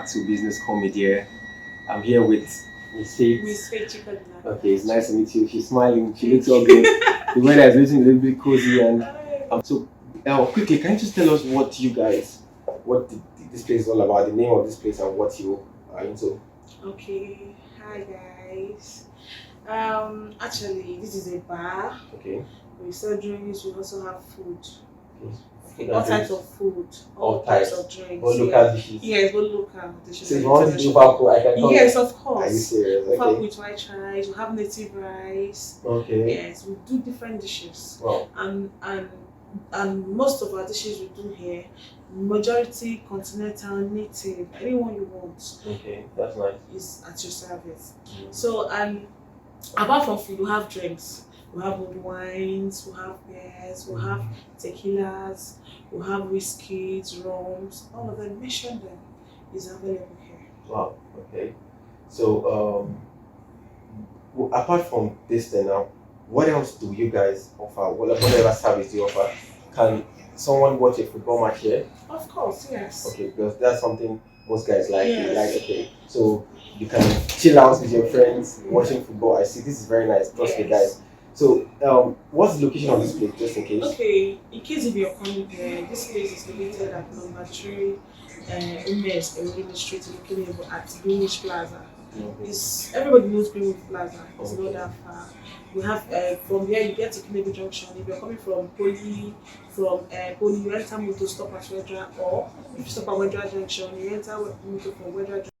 back to Business Comedy. I'm here with Miss Faith. Miss Faith. Okay, it's nice to meet you. She's smiling. She looks all good. The weather is looking a little bit cozy and so quickly, can you just tell us what this place is all about, the name of this place and what you are into? Okay, hi guys. Actually, this is a bar. Okay. We sell drinks. We also have food. Food All and types drinks. of food. All Types types. of drinks. All local dishes. Yes, both local dishes. So if and you want to do international. Baku, I can come. Yes, of Are you course. serious? We have Okay. with white rice. We have native rice. Okay. Yes, we do different dishes. Wow. And most of our dishes we do here, majority continental, native, anyone you want. Okay, that's nice. Is at your service. So apart from food, we have drinks. We have old wines, we have beers, we have tequilas, we have whiskeys, rums, all of them. Mention them is available here. Wow. Okay. So apart from this, then now, what else do you guys offer? Whatever service do you offer? Can someone watch a football match here? Of course, yes. Okay, because that's something most guys like. Yes. They like, okay, so you can chill out with your friends watching football. I see this is very nice. Trust me, guys. So, what's the location of this place, just in case? Okay, in case if you're coming here, this place is located at number 3, Umes Ewini Street, located at Greenwich Plaza. It's everybody knows Greenwich Plaza. It's not that far. We have from here you get to Kinebu Junction. If you're coming from Poly, you enter motor stop at Wedra, or if you stop at Wedra Junction, you enter motor from Wedra Junction.